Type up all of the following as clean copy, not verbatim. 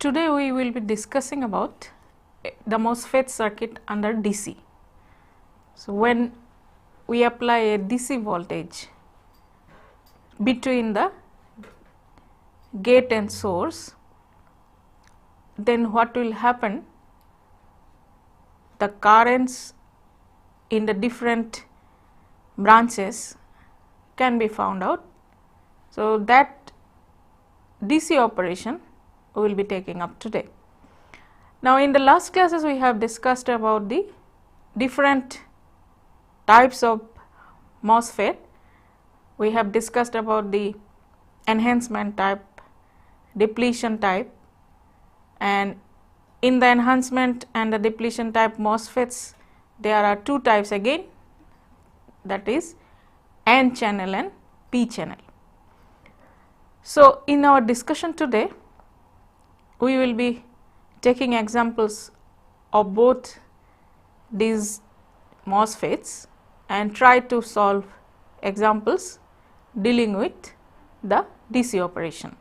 Today we will be discussing about the MOSFET circuit under DC. So, when we apply a DC voltage between the gate and source, then what will happen? The currents in the different branches can be found out. So, that DC operation we will be taking up today. Now, in the last classes we have discussed about the different types of MOSFET. We have discussed about the enhancement type, depletion type, and in the enhancement and the depletion type MOSFETs there are two types again, that is N channel and P channel. So, in our discussion today we will be taking examples of both these MOSFETs and try to solve examples dealing with the DC operation.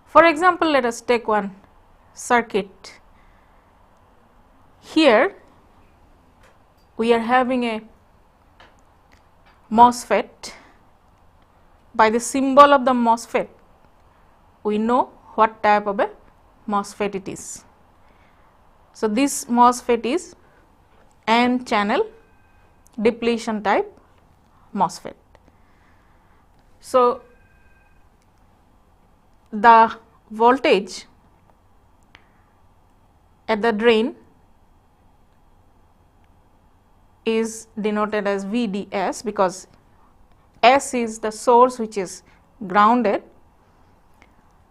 For example, let us take one circuit. Here we are having a MOSFET. By the symbol of the MOSFET we know what type of a MOSFET it is. So, this MOSFET is N channel depletion type MOSFET. So, the voltage at the drain is denoted as VDS because S is the source which is grounded.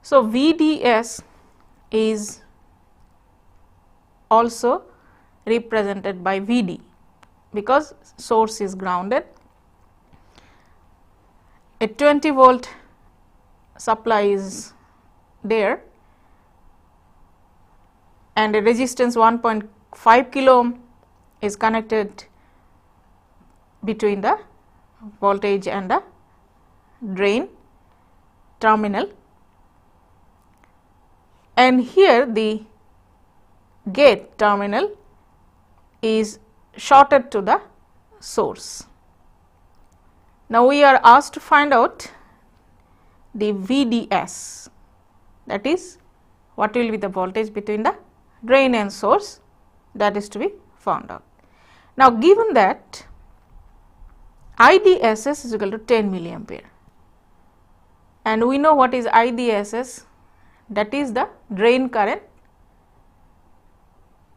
So, VDS is also represented by VD because source is grounded. A 20 volt supply is there and a resistance 1.5 kilo ohm is connected between the voltage and the drain terminal, and here the gate terminal is shorted to the source. Now, we are asked to find out the VDS, that is what will be the voltage between the drain and source, that is to be found out. Now, given that IDSS is equal to 10 milliampere and we know what is IDSS, that is the drain current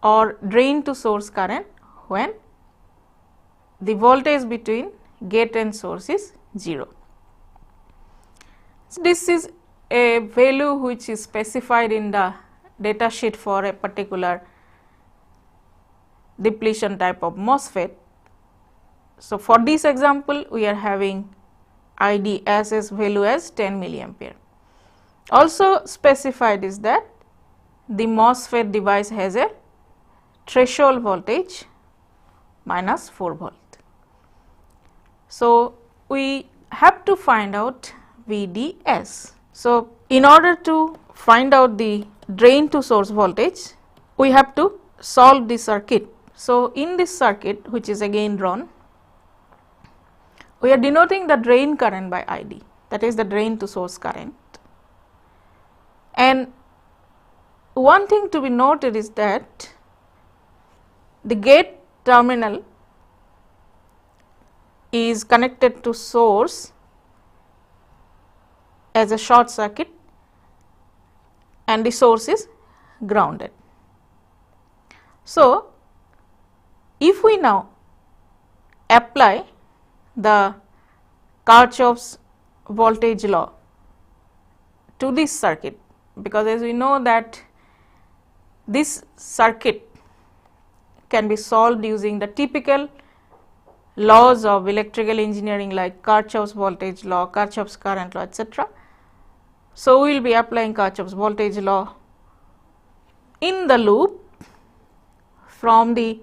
or drain to source current when the voltage between gate and source is 0. So, this is a value which is specified in the data sheet for a particular depletion type of MOSFET. So, for this example we are having IDSS value as 10 milliampere. Also specified is that the MOSFET device has a threshold voltage minus 4 volt. So, we have to find out VDS. So, in order to find out the drain to source voltage we have to solve the circuit. So, in this circuit which is again drawn, we are denoting the drain current by ID, that is the drain to source current. And one thing to be noted is that the gate terminal is connected to source as a short circuit and the source is grounded. So, if we now apply the Kirchhoff's voltage law to this circuit, because as we know that this circuit can be solved using the typical laws of electrical engineering like Kirchhoff's voltage law, Kirchhoff's current law, etc. So, we will be applying Kirchhoff's voltage law in the loop from the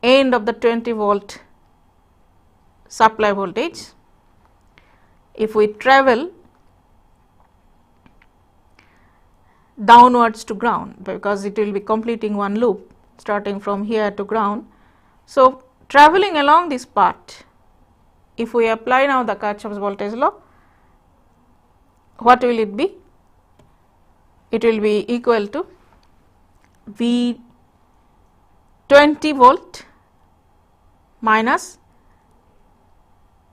end of the 20 volt supply voltage. If we travel downwards to ground, because it will be completing one loop starting from here to ground. So, traveling along this part, if we apply now the Kirchhoff's voltage law, what will it be? It will be equal to V 20 volt minus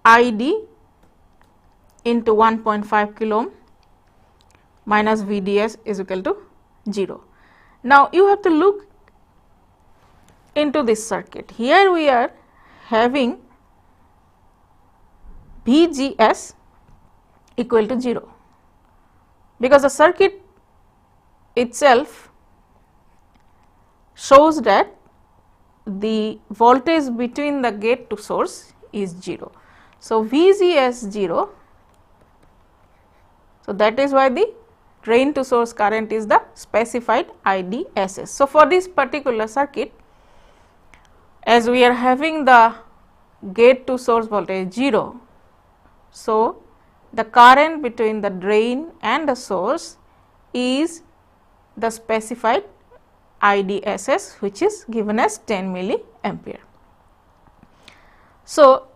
ID into 1.5 kilo ohm minus VDS is equal to 0. Now, you have to look into this circuit. Here we are having VGS equal to 0, because the circuit itself shows that the voltage between the gate to source is 0. So, VGS 0, so that is why the drain to source current is the specified IDSS. So, for this particular circuit, as we are having the gate to source voltage 0, so the current between the drain and the source is the specified IDSS, which is given as 10 milliampere. So,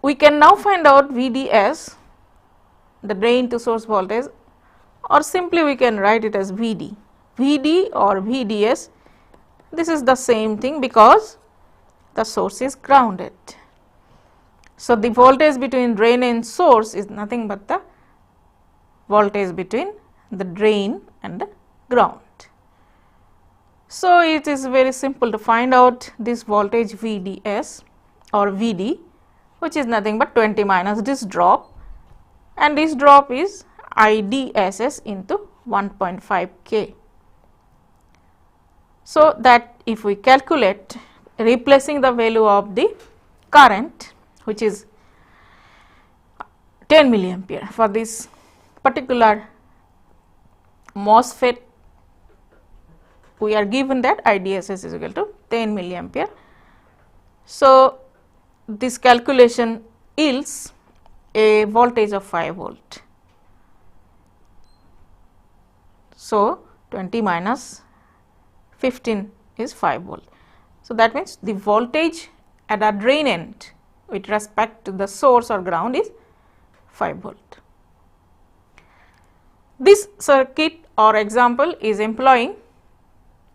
we can now find out VDS, the drain to source voltage, or simply we can write it as VD. VD or VDS, this is the same thing because the source is grounded. So, the voltage between drain and source is nothing but the voltage between the drain and the ground. So, it is very simple to find out this voltage VDS or VD, which is nothing but 20 minus this drop, and this drop is IDSS into 1.5 K. So, that if we calculate replacing the value of the current, which is 10 milliampere for this particular MOSFET, we are given that IDSS is equal to 10 milliampere. So, this calculation yields a voltage of 5 volt. So, 20 minus 15 is 5 volt. So, that means the voltage at the drain end with respect to the source or ground is 5 volt. This circuit or example is employing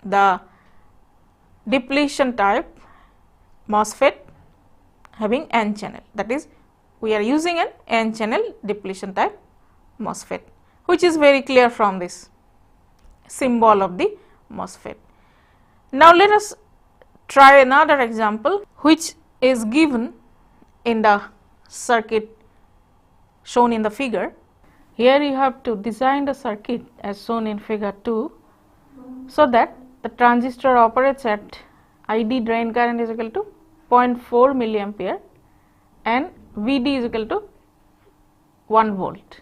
the depletion type MOSFET having N channel, that is we are using an N channel depletion type MOSFET, which is very clear from this symbol of the MOSFET. Now, let us try another example which is given in the circuit shown in the figure. Here you have to design the circuit as shown in figure 2, so that the transistor operates at ID drain current is equal to 0.4 milliampere and VD is equal to 1 volt.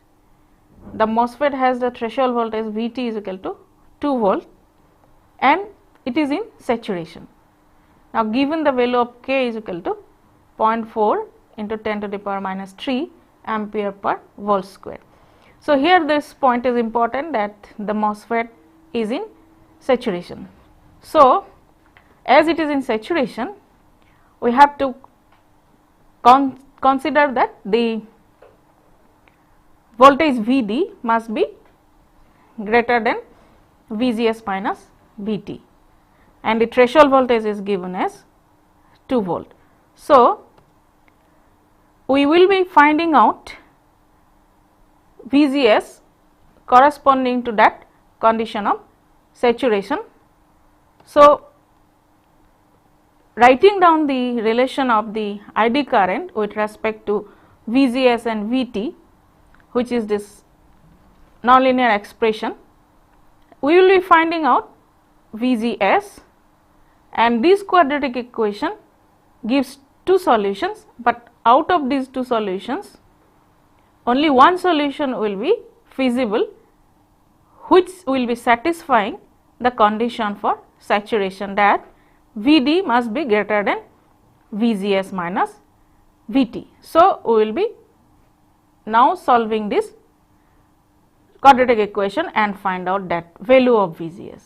The MOSFET has the threshold voltage VT is equal to 2 volt and it is in saturation. Now, given the value of K is equal to 0.4 into 10 to the power minus 3 ampere per volt square. So, here this point is important, that the MOSFET is in saturation. So, as it is in saturation, we have to consider that the voltage VD must be greater than VGS minus VT, and the threshold voltage is given as 2 volt. So, we will be finding out VGS corresponding to that condition of saturation. So, writing down the relation of the ID current with respect to VGS and VT, which is this nonlinear expression, we will be finding out VGS, and this quadratic equation gives two solutions, but out of these two solutions only one solution will be feasible, which will be satisfying the condition for saturation, that VD must be greater than VGS minus VT. So, we will be now solving this quadratic equation and find out that value of VGS.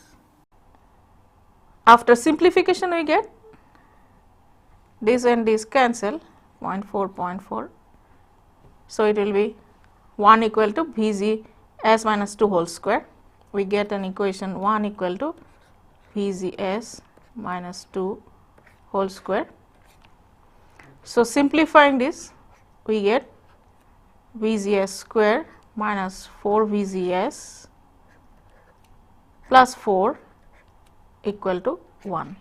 After simplification we get this and this cancel 0.4, 0.4. So, it will be 1 equal to VGS minus 2 whole square. We get an equation 1 equal to VGS minus 2 whole square. So, simplifying this we get VGS square minus 4 VGS plus 4 equal to 1.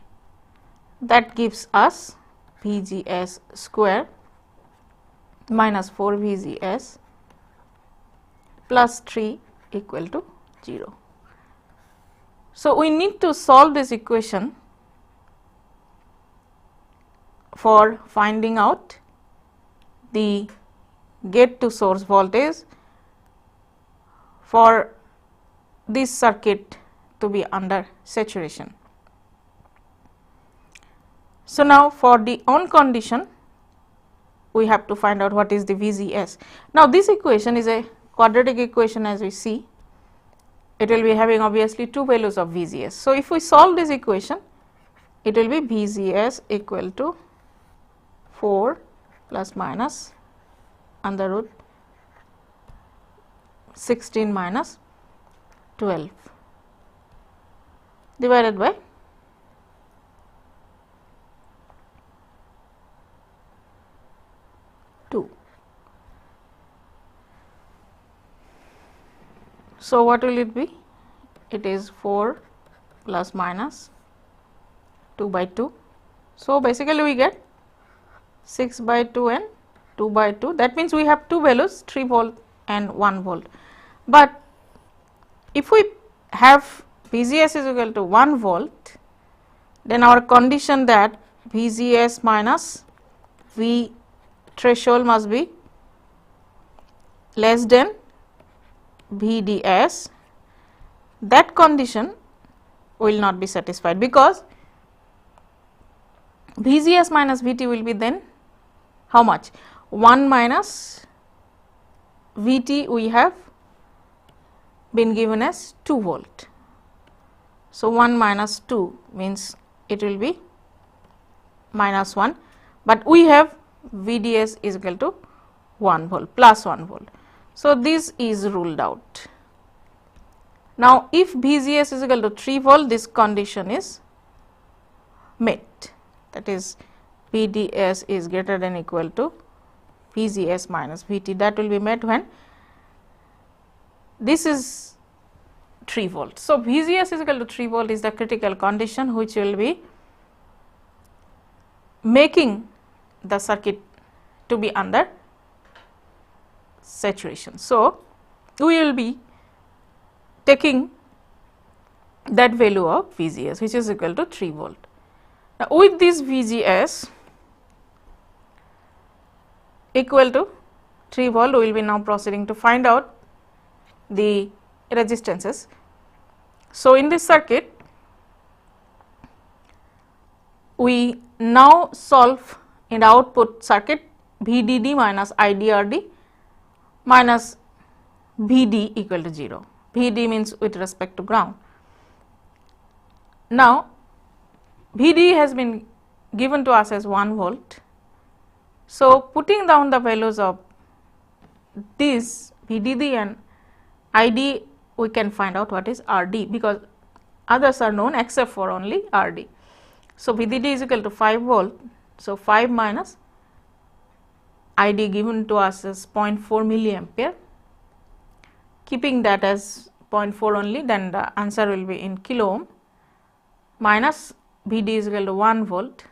That gives us VGS square minus 4 VGS plus 3 equal to 0. So, we need to solve this equation for finding out the gate to source voltage for this circuit to be under saturation. So, now for the on condition we have to find out what is the VGS. Now, this equation is a quadratic equation, as we see it will be having obviously two values of VGS. So, if we solve this equation it will be VGS equal to 4 plus minus under root 16 minus 12 divided by 2. So, what will it be? It is 4 plus minus 2 by 2. So, basically we get 6 by 2 and 2 by 2. That means we have two values, 3 volt and 1 volt. But if we have VGS is equal to 1 volt, then our condition that VGS minus V threshold must be less than VDS, that condition will not be satisfied, because VGS minus VT will be then how much? 1 minus VT we have been given as 2 volt. So, 1 minus 2 means it will be minus 1, but we have VDS is equal to 1 volt plus 1 volt. So, this is ruled out. Now, if VGS is equal to 3 volt, this condition is met, that is VDS is greater than equal to VGS minus VT. That will be met when this is 3 volt. So, VGS is equal to 3 volt is the critical condition which will be making the circuit to be under saturation. So, we will be taking that value of VGS which is equal to 3 volt. Now, with this VGS equal to 3 volt, we will be now proceeding to find out the resistances. So, in this circuit we now solve in the output circuit VDD minus IDRD minus VD equal to 0. VD means with respect to ground. Now, VD has been given to us as 1 volt. So, putting down the values of this VDD and ID, we can find out what is RD, because others are known except for only RD. So, VDD is equal to 5 volt. So, 5 minus ID given to us as 0.4 milliampere. Keeping that as 0.4 only, then the answer will be in kilo ohm, minus VD is equal to 1 volt,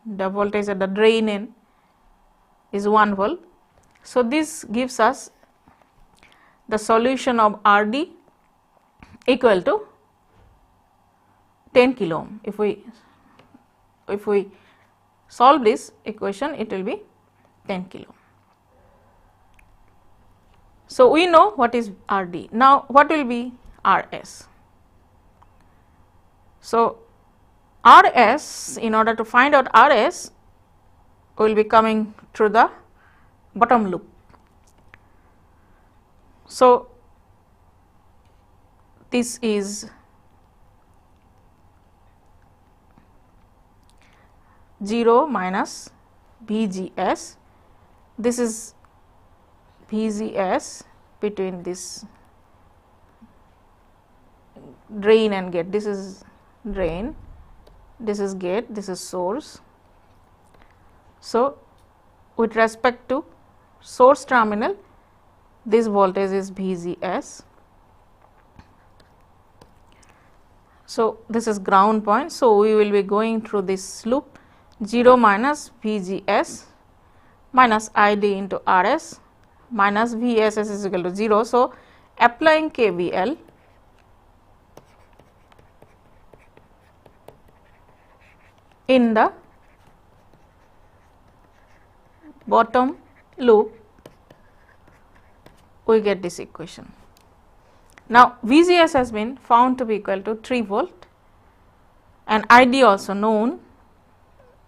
the voltage at the drain end is 1 volt. So, this gives us the solution of RD equal to 10 kilo ohm. If we solve this equation, it will be 10 kilo ohm. So, we know what is RD. Now, what will be RS? So, RS, in order to find out RS, we will be coming through the bottom loop. So, this is 0 minus VGS, this is VGS between this drain and gate, this is drain, this is gate, this is source. So, with respect to source terminal, this voltage is VGS. So, this is ground point. So, we will be going through this loop 0 minus VGS minus ID into RS minus VSS is equal to 0. So, applying KVL, in the bottom loop, we get this equation. Now, VGS has been found to be equal to 3 volt and ID also known,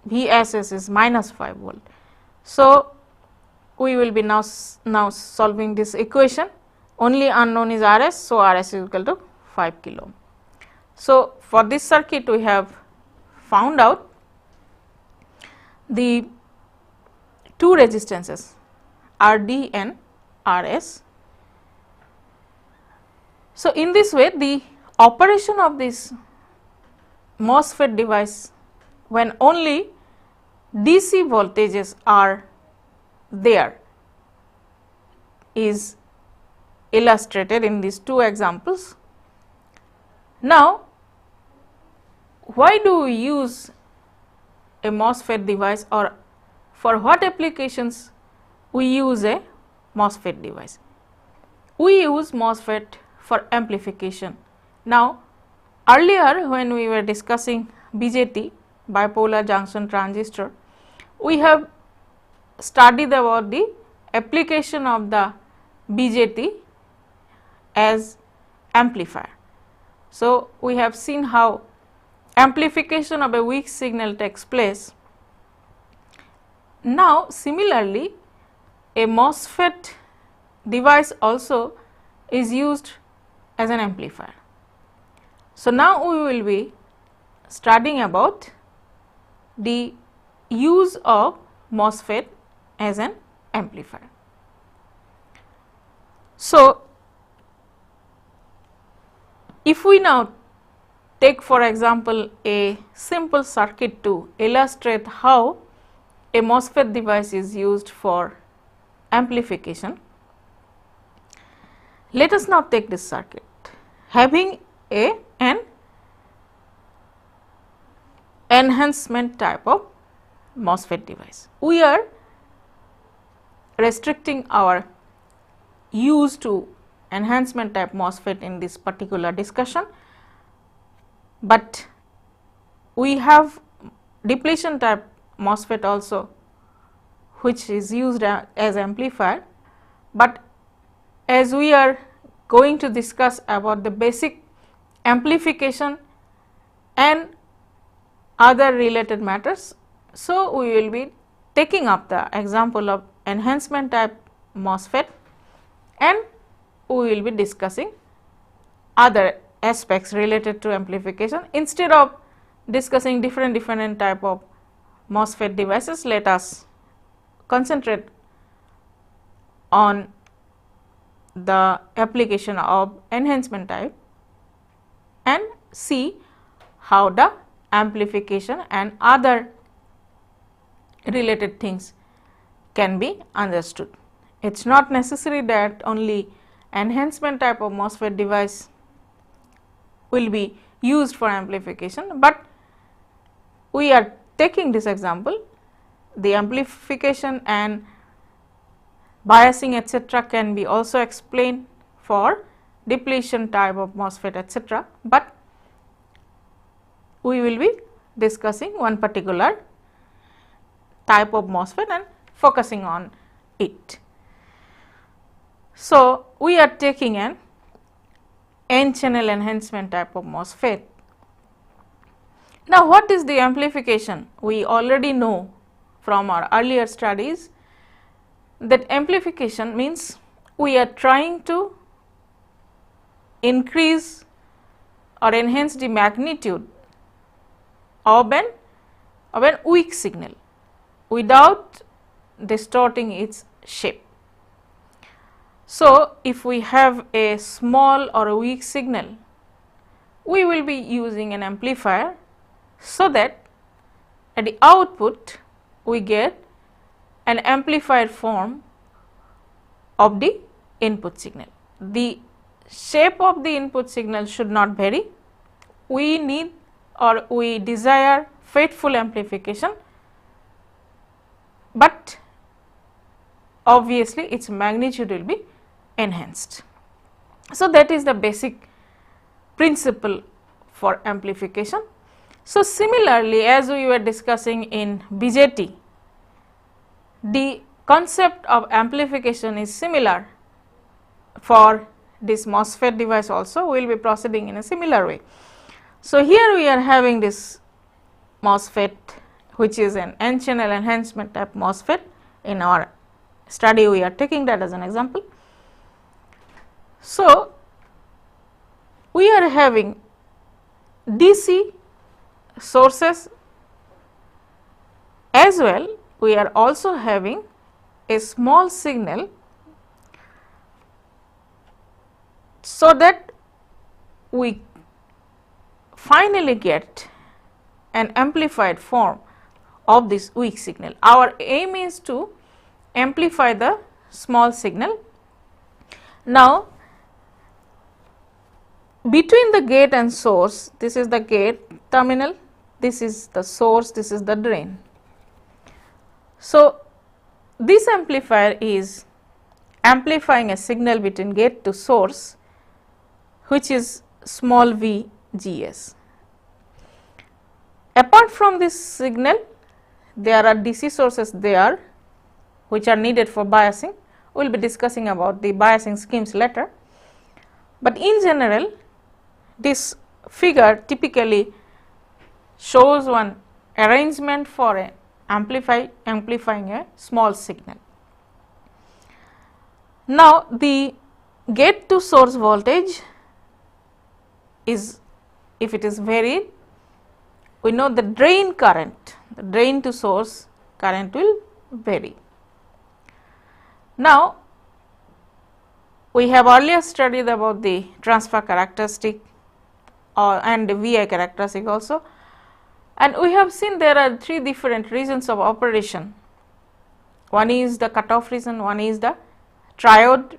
VSS is minus 5 volt. So, we will be now solving this equation, only unknown is RS. So, RS is equal to 5 kilo ohm. So, for this circuit we have found out the two resistances RD and RS. So, in this way the operation of this MOSFET device when only DC voltages are there is illustrated in these two examples. Now, why do we use a MOSFET device, or for what applications we use a MOSFET device? We use MOSFET for amplification. Now, earlier when we were discussing BJT, bipolar junction transistor, we have studied about the application of the BJT as amplifier. So, we have seen how amplification of a weak signal takes place. Now, similarly, a MOSFET device also is used as an amplifier. So, now we will be studying about the use of MOSFET as an amplifier. So, if we now take for example a simple circuit to illustrate how a MOSFET device is used for amplification, let us now take this circuit having an enhancement type of MOSFET device. We are restricting our use to enhancement type MOSFET in this particular discussion, but we have depletion type MOSFET also which is used as amplifier, but as we are going to discuss about the basic amplification and other related matters, so we will be taking up the example of enhancement type MOSFET and we will be discussing other aspects related to amplification. Instead of discussing different type of MOSFET devices, let us concentrate on the application of enhancement type and see how the amplification and other related things can be understood. It is not necessary that only enhancement type of MOSFET device will be used for amplification, but we are taking this example. The amplification and biasing etc. can be also explained for depletion type of MOSFET etc., but we will be discussing one particular type of MOSFET and focusing on it. So, we are taking an n channel enhancement type of MOSFET. Now, what is the amplification? We already know from our earlier studies that amplification means we are trying to increase or enhance the magnitude of an weak signal without distorting its shape. So, if we have a small or a weak signal, we will be using an amplifier so that at the output we get an amplified form of the input signal. The shape of the input signal should not vary. We need or we desire faithful amplification, but obviously its magnitude will be enhanced. So, that is the basic principle for amplification. So, similarly, as we were discussing in BJT, the concept of amplification is similar for this MOSFET device also. We will be proceeding in a similar way. So, here we are having this MOSFET, which is an n channel enhancement type MOSFET. In our study we are taking that as an example. So, we are having DC sources as well. We are also having a small signal, so that we finally get an amplified form of this weak signal. Our aim is to amplify the small signal. Now, between the gate and source, this is the gate terminal, this is the source, this is the drain. So, this amplifier is amplifying a signal between gate to source, which is small v gs. Apart from this signal, there are DC sources there which are needed for biasing. We will be discussing about the biasing schemes later, but in general this figure typically shows one arrangement for a amplifying a small signal. Now, the gate to source voltage is, if it is varied, we know the drain current, the drain to source current will vary. Now, we have earlier studied about the transfer characteristic and the VI characteristic also, and we have seen there are three different regions of operation. One is the cutoff region, one is the triode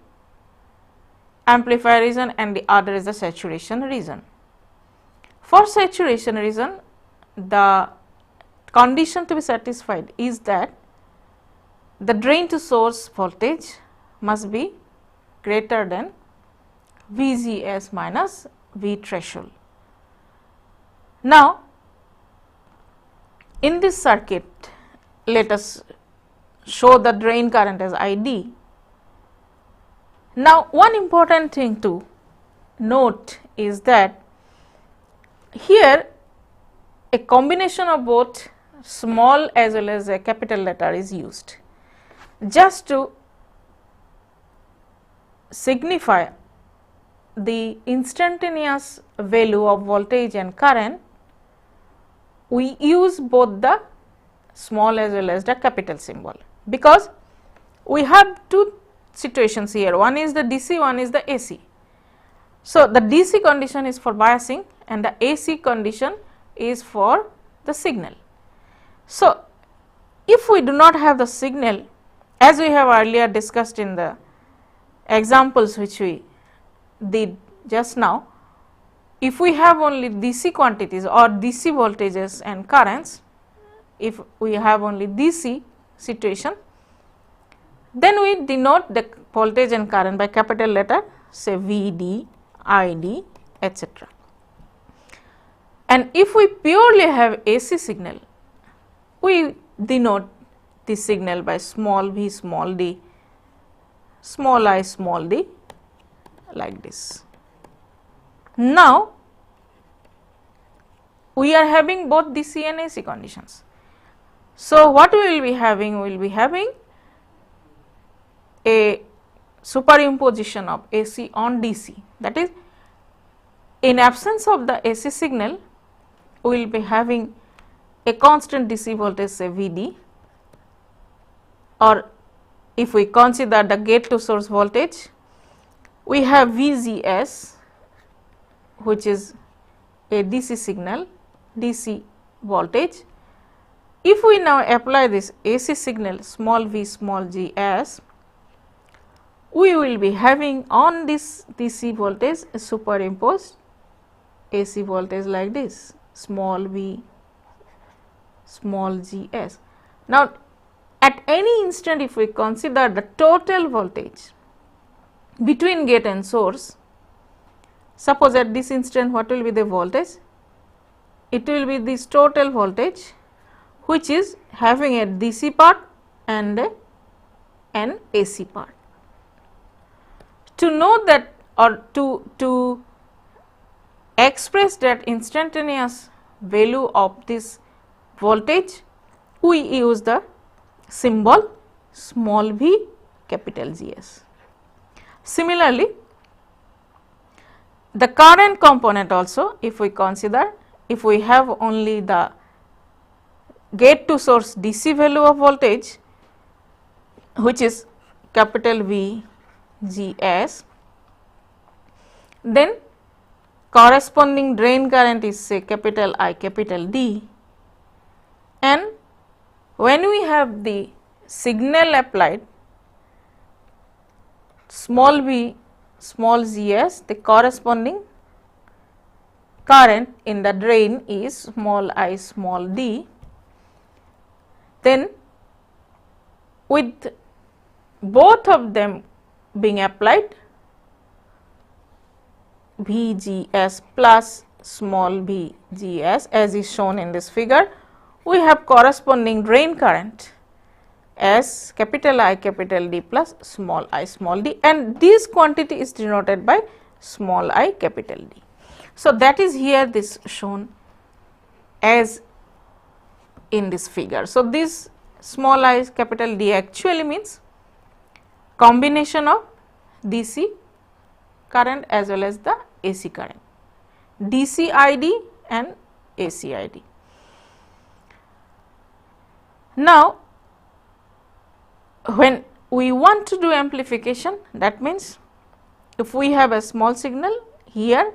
amplifier region, and the other is the saturation region. For saturation region, the condition to be satisfied is that the drain to source voltage must be greater than VGS minus V threshold. Now, in this circuit, let us show the drain current as ID. Now, one important thing to note is that here a combination of both small as well as a capital letter is used just to signify the instantaneous value of voltage and current. We use both the small as well as the capital symbol, because we have two situations here, one is the DC, one is the AC. So, the DC condition is for biasing and the AC condition is for the signal. So, if we do not have the signal, as we have earlier discussed in the examples which we did just now, if we have only DC quantities or DC voltages and currents, if we have only DC situation, then we denote the voltage and current by capital letter, say VD, ID, etc. And if we purely have AC signal, we denote the signal by small v small d, small I small d, like this. Now, we are having both DC and AC conditions. So, what we will be having? We will be having a superimposition of AC on DC, that is in absence of the AC signal, we will be having a constant DC voltage, say Vd, or if we consider the gate to source voltage, we have VGS, which is a DC signal, DC voltage. If we now apply this AC signal small v small g s, we will be having on this DC voltage a superimposed AC voltage like this, small v small g s. Now, at any instant, if we consider the total voltage between gate and source, suppose at this instant what will be the voltage? It will be this total voltage, which is having a DC part and an AC part. To know that, or to express that instantaneous value of this voltage, we use the symbol small v capital Gs. Similarly, the current component also, if we consider, if we have only the gate to source DC value of voltage, which is capital V Gs, then corresponding drain current is, say, capital I capital D, and when we have the signal applied small v small Gs, the corresponding current in the drain is small I small d. Then with both of them being applied, VGS plus small VGS as is shown in this figure, we have corresponding drain current as capital I capital D plus small I small d, and this quantity is denoted by small I capital D. So, that is here this shown as in this figure. So, this small I capital D actually means combination of DC current as well as the AC current, DC ID and AC ID. Now, when we want to do amplification, that means if we have a small signal here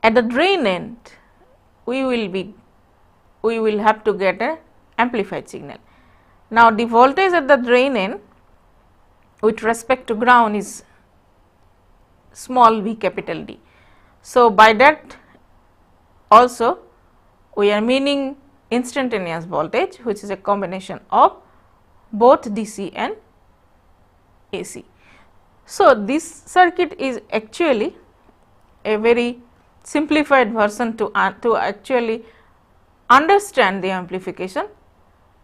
at the drain end, we will have to get a amplified signal. Now, the voltage at the drain end with respect to ground is small v capital D. So, by that also we are meaning instantaneous voltage, which is a combination of both DC and AC. So, this circuit is actually a very simplified version to actually understand the amplification.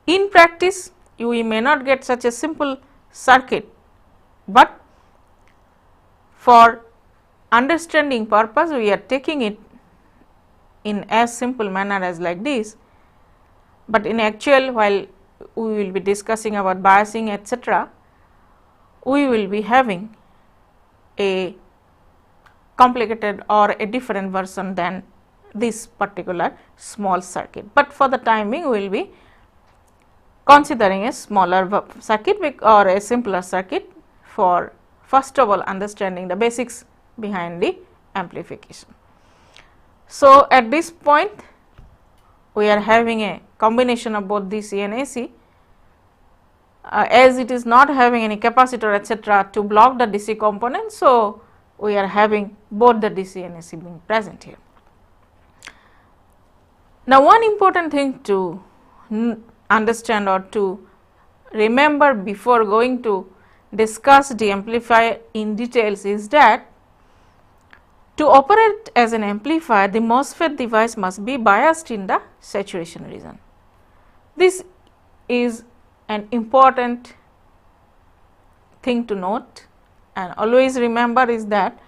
In practice, we may not get such a simple circuit, but for understanding purpose, we are taking it in as simple manner as like this, but in actual, while we will be discussing about biasing etc., we will be having a complicated or a different version than this particular small circuit, but for the time being we will be considering a smaller circuit or a simpler circuit for first of all understanding the basics behind the amplification. So, at this point we are having a combination of both DC and AC, as it is not having any capacitor etc. to block the DC component. So, we are having both the DC and AC being present here. Now, one important thing to understand or to remember before going to discuss the amplifier in details is that to operate as an amplifier, the MOSFET device must be biased in the saturation region. This is an important thing to note, and always remember is that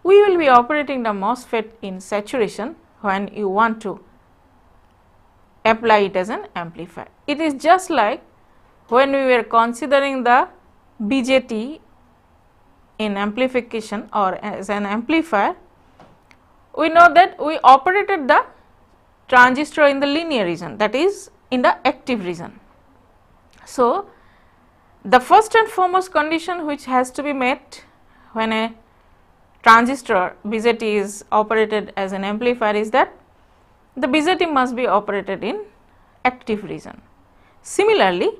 we will be operating the MOSFET in saturation when you want to apply it as an amplifier. It is just like when we were considering the BJT in amplification or as an amplifier, we know that we operated the transistor in the linear region, that is in the active region. So, the first and foremost condition which has to be met when a transistor BJT is operated as an amplifier is that the BJT must be operated in active region. Similarly,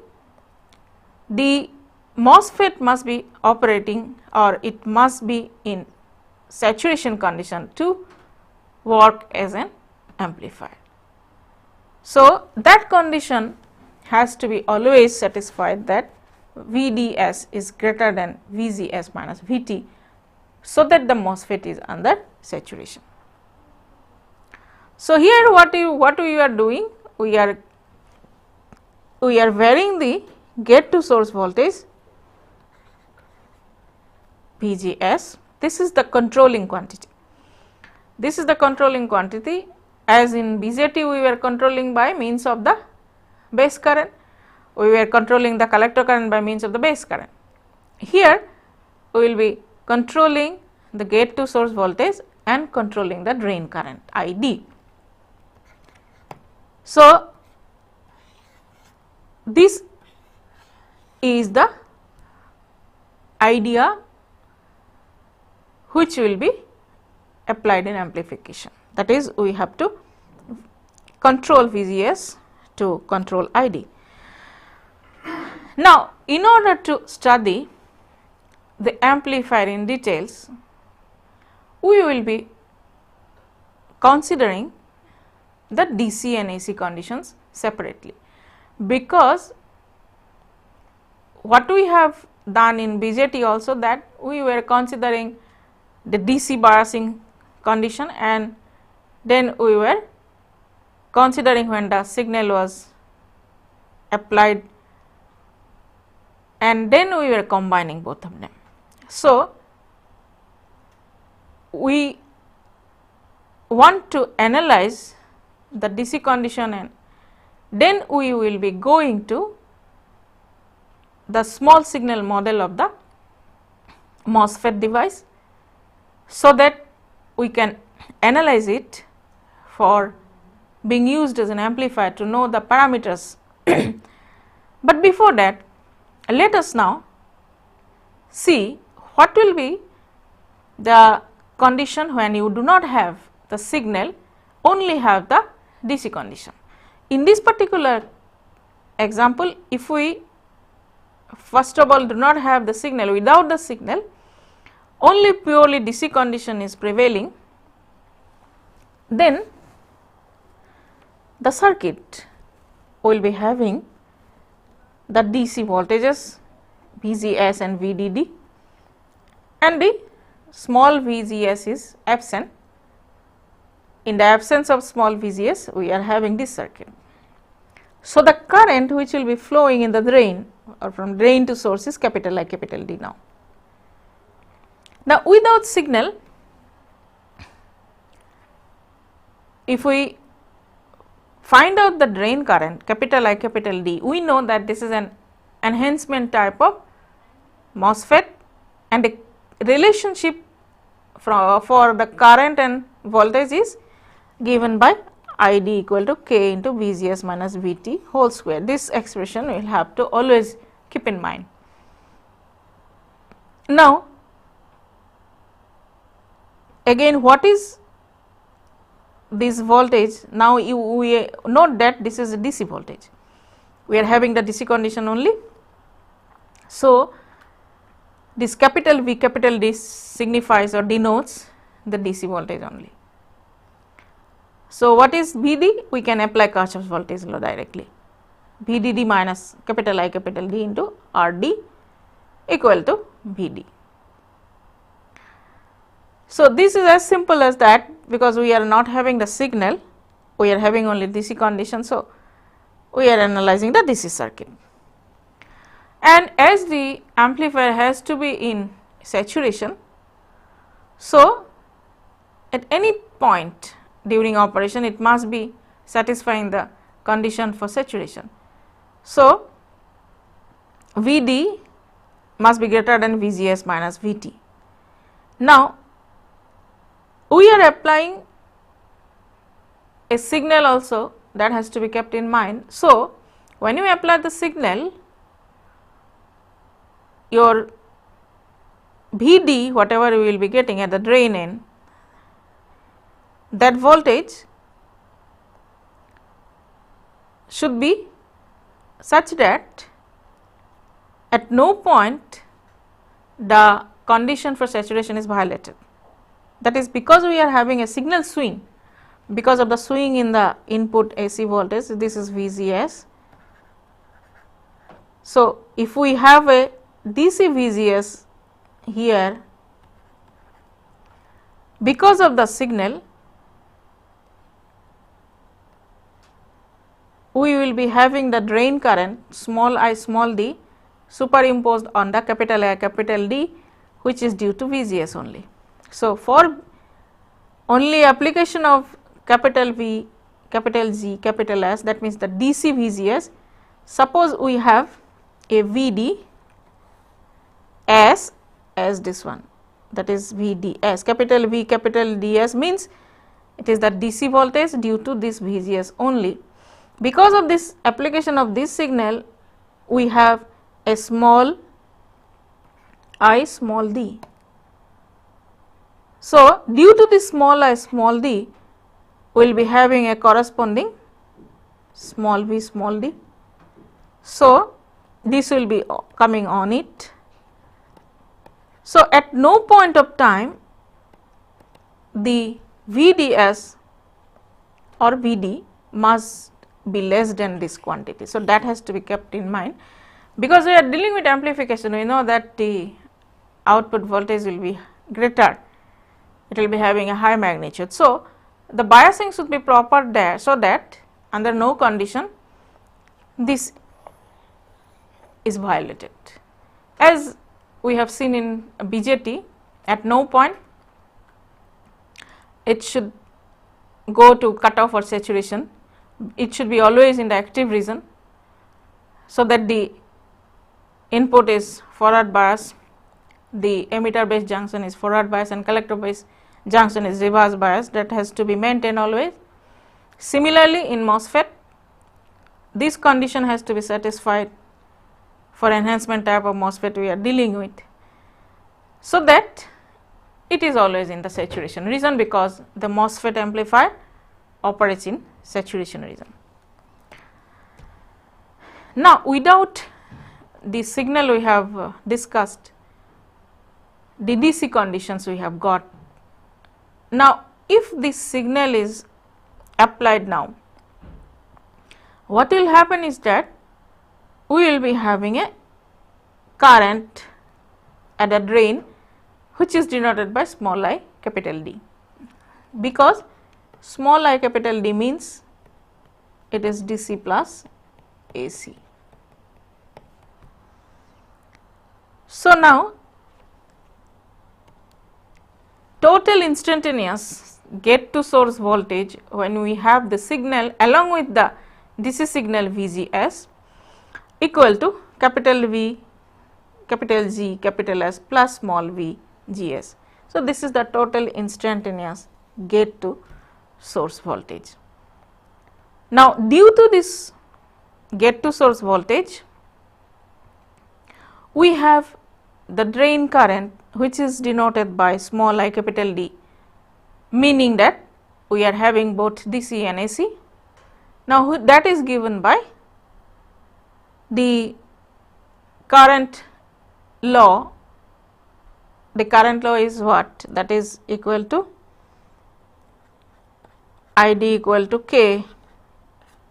the MOSFET must be operating, or it must be in saturation condition to work as an amplifier. So, that condition has to be always satisfied, that VDS is greater than VGS minus VT, so that the MOSFET is under saturation. So, here what we are doing, we are varying the gate to source voltage VGS. This is the controlling quantity. This is the controlling quantity. As in BJT, we were controlling by means of the base current, we were controlling the collector current by means of the base current. Here we will be controlling the gate to source voltage and controlling the drain current ID. So, this is the idea which will be applied in amplification, that is we have to control VGS to control ID. Now, in order to study the amplifier in details, we will be considering the DC and AC conditions separately, because what we have done in BJT also, that we were considering the DC biasing condition, and then we were considering when the signal was applied, and then we were combining both of them. So, we want to analyze the DC condition, and then we will be going to the small signal model of the MOSFET device, so that we can analyze it for being used as an amplifier to know the parameters. But before that, let us now see what will be the condition when you do not have the signal, only have the DC condition. In this particular example, if we first of all do not have the signal, without the signal, only purely DC condition is prevailing, then the circuit will be having the DC voltages VGS and VDD, and the small VGS is absent. In the absence of small VGS, we are having this circuit. So, the current which will be flowing in the drain or from drain to source is capital I, capital D now. Now, without signal, if we find out the drain current capital I, capital D, we know that this is an enhancement type of MOSFET, and a relationship for the current and voltage is given by ID equal to K into VGS minus VT whole square. This expression we will have to always keep in mind. Now, again, what is this voltage? Now, we note that this is a DC voltage. We are having the DC condition only. So, this capital V, capital D signifies or denotes the DC voltage only. So, what is VD? We can apply Kirchhoff's voltage law directly. VDD minus capital I, capital D into RD equal to VD. So, this is as simple as that, because we are not having the signal, we are having only DC condition. So, we are analyzing the DC circuit, and as the amplifier has to be in saturation, so at any point during operation it must be satisfying the condition for saturation. So, VD must be greater than VGS minus VT. Now, we are applying a signal also, that has to be kept in mind. So, when you apply the signal, your Vd, whatever we will be getting at the drain end, that voltage should be such that at no point the condition for saturation is violated. That is because we are having a signal swing, because of the swing in the input AC voltage, this is VGS. So, if we have a DC VGS here, because of the signal, we will be having the drain current small I small d superimposed on the capital A capital D, which is due to VGS only. So, for only application of capital V, capital G, capital S, that means the DC VGS, suppose we have a VD as this one, that is VDS, capital V capital DS means it is the DC voltage due to this VGS only. Because of this application of this signal, we have a small I small d. So, due to this small I small d, we will be having a corresponding small v small d. So, this will be coming on it. So, at no point of time the VDS or VD must be less than this quantity. So, that has to be kept in mind, because we are dealing with amplification, we know that the output voltage will be greater, it will be having a high magnitude. So, the biasing should be proper there, so that under no condition this is violated. As we have seen in BJT, at no point it should go to cutoff or saturation, it should be always in the active region, so that the input is forward bias, the emitter base junction is forward bias and collector base junction is reverse bias, that has to be maintained always. Similarly, in MOSFET, this condition has to be satisfied for enhancement type of MOSFET we are dealing with, so that it is always in the saturation region, because the MOSFET amplifier operates in saturation region. Now, without the signal we have discussed, the DC conditions we have got. Now, if this signal is applied now, what will happen is that we will be having a current at a drain which is denoted by small I capital D, because small I capital D means it is DC plus AC. So, now total instantaneous gate to source voltage when we have the signal along with the DC signal VGS equal to capital V, capital G, capital S plus small v GS. So, this is the total instantaneous gate to source voltage. Now, due to this gate to source voltage, we have the drain current which is denoted by small I capital D, meaning that we are having both DC and AC. Now, that is given by the current law. The current law is what? That is equal to ID equal to K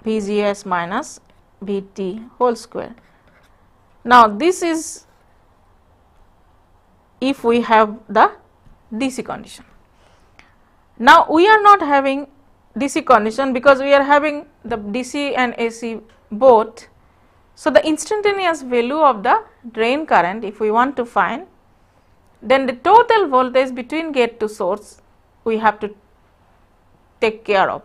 VGS minus VT whole square. Now, this is if we have the DC condition. Now, we are not having DC condition because we are having the DC and AC both. So, the instantaneous value of the drain current, if we want to find, then the total voltage between gate to source we have to take care of,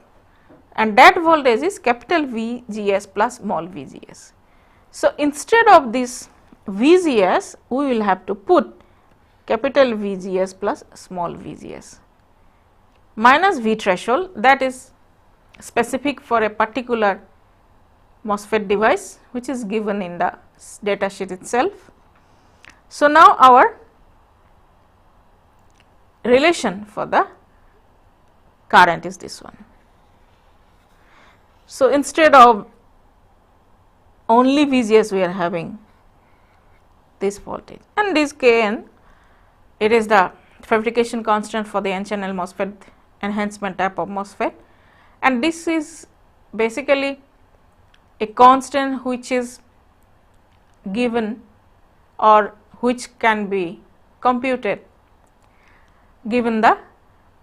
and that voltage is capital VGS plus small VGS. So, instead of this VGS, we will have to put capital VGS plus small VGS. minus V threshold, that is specific for a particular MOSFET device which is given in the data sheet itself. So, now our relation for the current is this one. So, instead of only VGS we are having this voltage, and this Kn, it is the fabrication constant for the n channel MOSFET enhancement type of MOSFET, and this is basically a constant which is given or which can be computed given the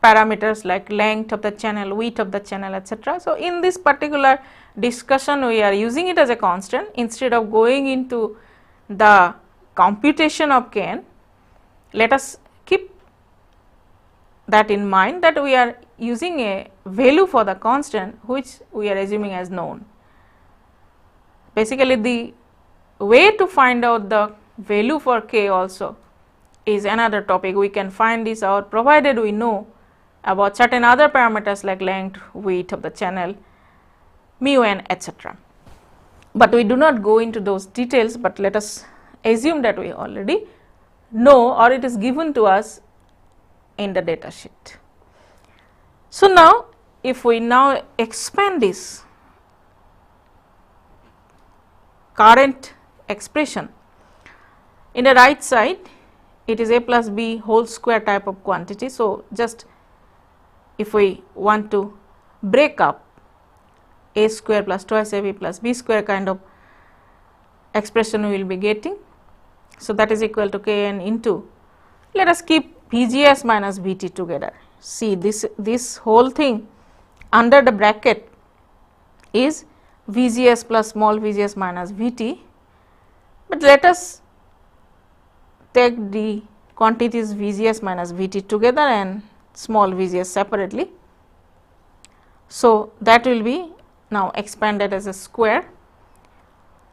parameters like length of the channel, width of the channel, etc. So, in this particular discussion we are using it as a constant instead of going into the computation of Kn. Let us keep that in mind, that we are using a value for the constant which we are assuming as known. Basically, the way to find out the value for K also is another topic. We can find this out provided we know about certain other parameters like length, width of the channel, mu n, etc. But we do not go into those details, but let us assume that we already know or it is given to us in the data sheet. So, now if we now expand this current expression, in the right side it is A plus B whole square type of quantity. So, just if we want to break up A square plus twice AB plus B square kind of expression we will be getting. So, that is equal to Kn into, let us keep VGS minus VT together. See, this whole thing under the bracket is VGS plus small VGS minus VT, but let us take the quantities VGS minus VT together and small VGS separately. So, that will be now expanded as a square.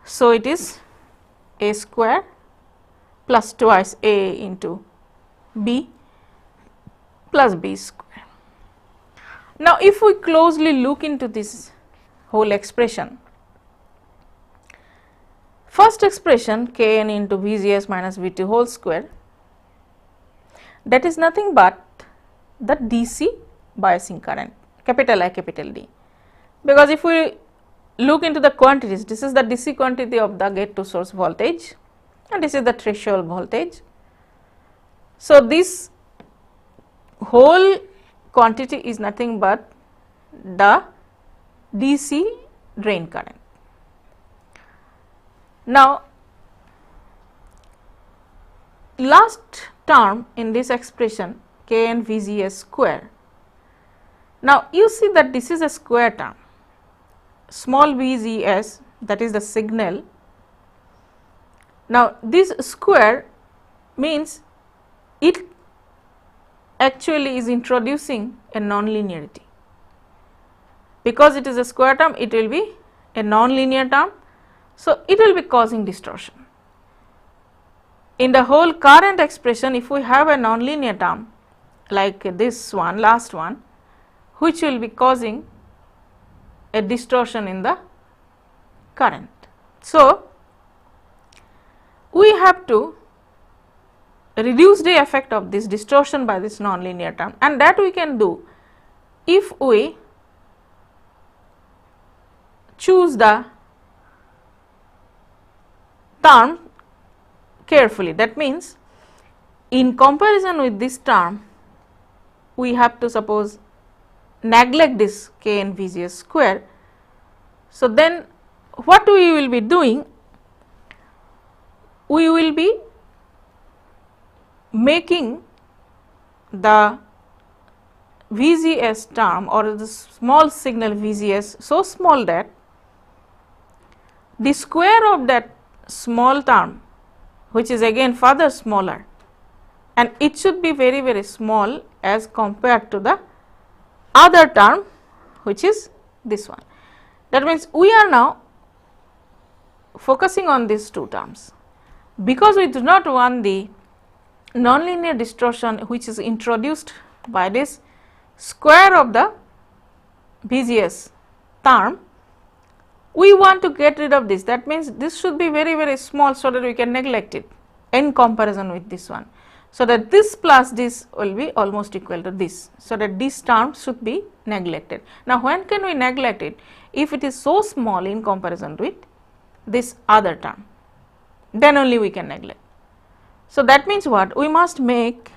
So, it is A square plus twice A into B plus B square. Now, if we closely look into this whole expression, first expression Kn into VGS minus VT whole square, that is nothing but the DC biasing current, capital I capital D, because if we look into the quantities, this is the DC quantity of the gate to source voltage and this is the threshold voltage. So, this whole quantity is nothing but the DC drain current. Now, last term in this expression Kn VGS square. Now, you see that this is a square term, small VGS, that is the signal. Now, this square means it actually is introducing a non-linearity. Because it is a square term, it will be a non-linear term. So, it will be causing distortion. In the whole current expression, if we have a non-linear term like this one, last one, which will be causing a distortion in the current. So, we have to reduce the effect of this distortion by this non-linear term, and that we can do if we choose the term carefully. That means, in comparison with this term, we have to suppose neglect this Kn VGS square. So, then what we will be doing? We will be making the VGS term or the small signal VGS so small that the square of that small term, which is again further smaller, and it should be very, very small as compared to the other term, which is this one. That means, we are now focusing on these two terms, because we do not want the nonlinear distortion which is introduced by this square of the VGS term, we want to get rid of this. That means this should be very, very small so that we can neglect it in comparison with this one. So that this plus this will be almost equal to this. So that this term should be neglected. Now when can we neglect it? If it is so small in comparison with this other term, then only we can neglect. So that means what? We must make,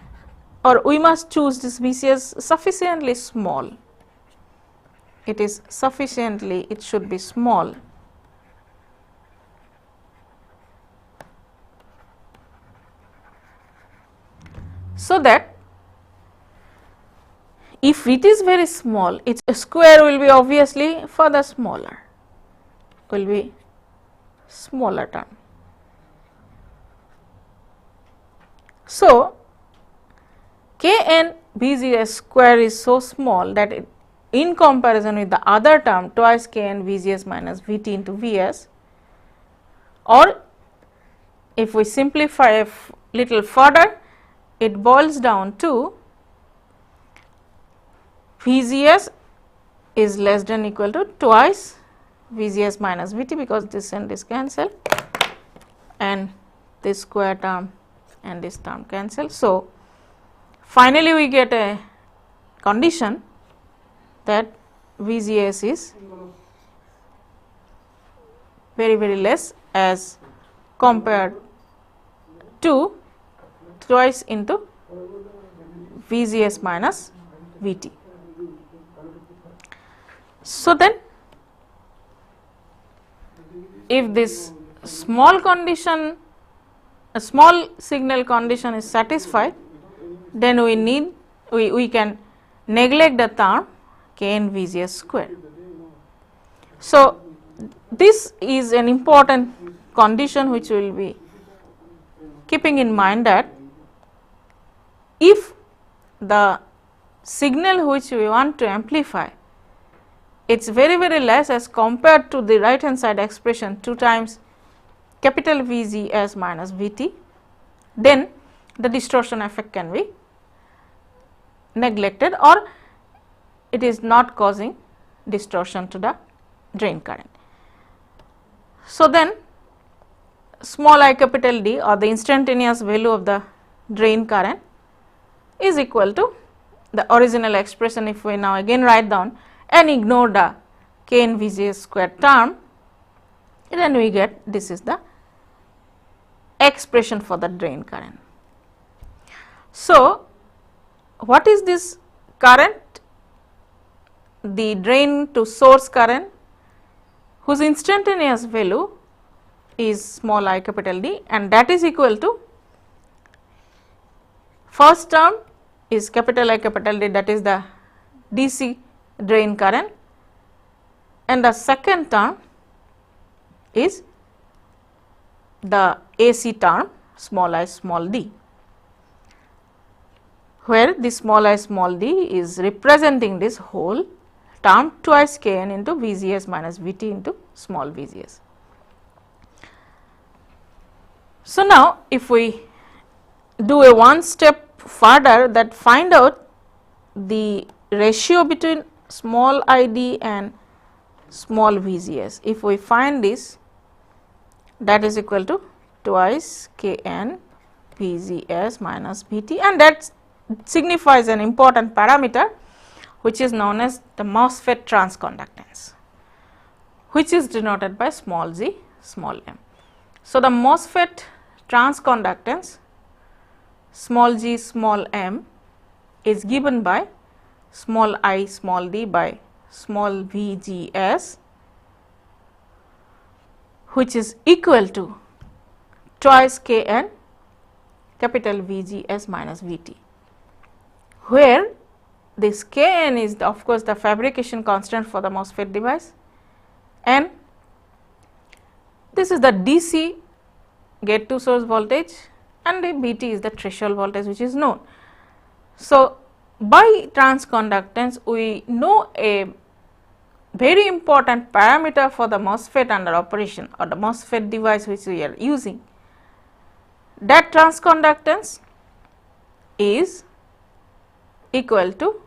or we must choose this VCS sufficiently small. It is sufficiently, it should be small so that if it is very small, its square will be obviously further smaller, will be smaller term. So Kn VGS square is so small that it, in comparison with the other term twice Kn VGS minus Vt into Vs, or if we simplify a little further, it boils down to VGS is less than equal to twice VGS minus Vt, because this and this cancel and this square term and this term cancel. So finally we get a condition that VGS is very, very less as compared to twice into VGS minus Vt. So then if this small condition, a small signal condition is satisfied, then we can neglect the term Kn VGS square. So this is an important condition which we will be keeping in mind, that if the signal which we want to amplify, it is very, very less as compared to the right hand side expression 2 times capital VGS minus Vt, then the distortion effect can be neglected, or it is not causing distortion to the drain current. So then small I capital D, or the instantaneous value of the drain current, is equal to the original expression. If we now again write down and ignore the Kn VGS square term, then we get this is the expression for the drain current. So what is this current? The drain to source current whose instantaneous value is small I capital D, and that is equal to, first term is capital I capital D, that is the DC drain current, and the second term is the AC term small I small d, where the small I small d is representing this whole term twice Kn into VGS minus Vt into small VGS. So now if we do a one step further, that find out the ratio between small id and small VGS, if we find this, that is equal to twice Kn VGS minus Vt, and that signifies an important parameter which is known as the MOSFET transconductance, which is denoted by small g small m. So the MOSFET transconductance small g small m is given by small I small d by small VGS, which is equal to twice Kn capital VGS minus Vt, where this Kn is of course the fabrication constant for the MOSFET device, and this is the DC gate to source voltage, and the Vt is the threshold voltage which is known. So by transconductance we know a very important parameter for the MOSFET under operation, or the MOSFET device which we are using. That transconductance is equal to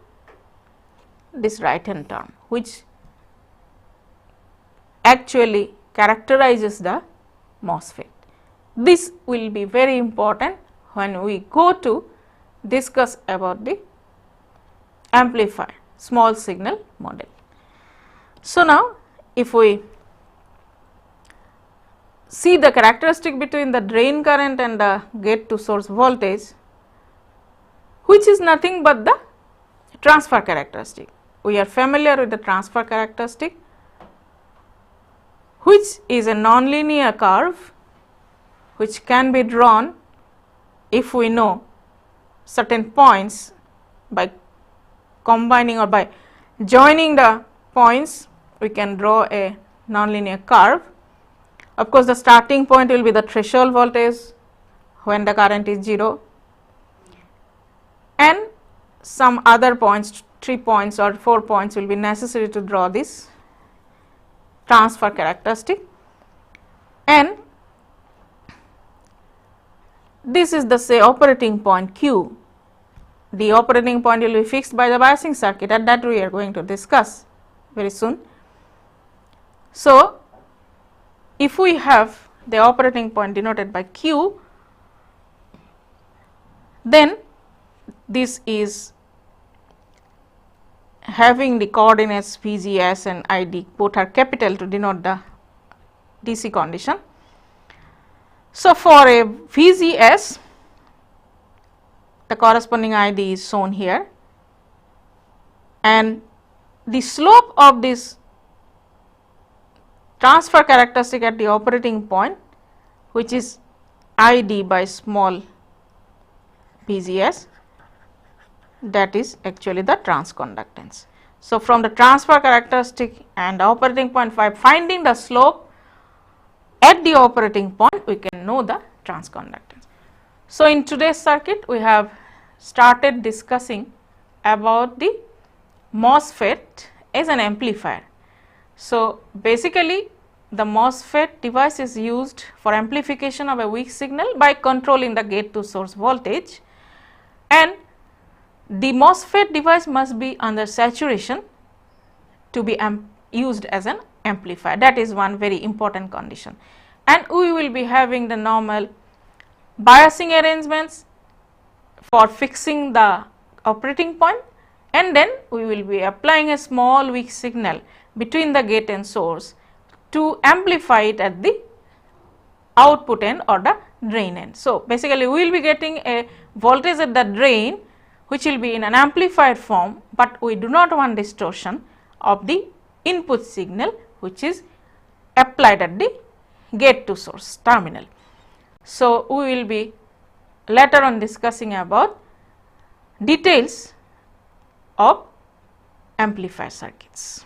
this right hand term, which actually characterizes the MOSFET. This will be very important when we go to discuss about the amplifier small signal model. So, now if we see the characteristic between the drain current and the gate to source voltage, which is nothing but the transfer characteristic. We are familiar with the transfer characteristic, which is a nonlinear curve which can be drawn if we know certain points by combining or by joining the points. We can draw a nonlinear curve. Of course, the starting point will be the threshold voltage when the current is 0, and some other points, 3 points or 4 points will be necessary to draw this transfer characteristic, and this is the say operating point Q. The operating point will be fixed by the biasing circuit, and that we are going to discuss very soon. So, if we have the operating point denoted by Q, then this is having the coordinates VGS and ID, both are capital to denote the DC condition. So, for a VGS, the corresponding ID is shown here, and the slope of this transfer characteristic at the operating point, which is ID by small VGS, that is actually the transconductance. So, from the transfer characteristic and operating point by finding the slope at the operating point, we can know the transconductance. So, in today's circuit, we have started discussing about the MOSFET as an amplifier. So, basically the MOSFET device is used for amplification of a weak signal by controlling the gate to source voltage, and the MOSFET device must be under saturation to be used as an amplifier. That is one very important condition, and we will be having the normal biasing arrangements for fixing the operating point, and then we will be applying a small weak signal between the gate and source to amplify it at the output end or the drain end. So, basically we will be getting a voltage at the drain which will be in an amplified form, but we do not want distortion of the input signal which is applied at the gate to source terminal. So, we will be later on discussing about details of amplifier circuits.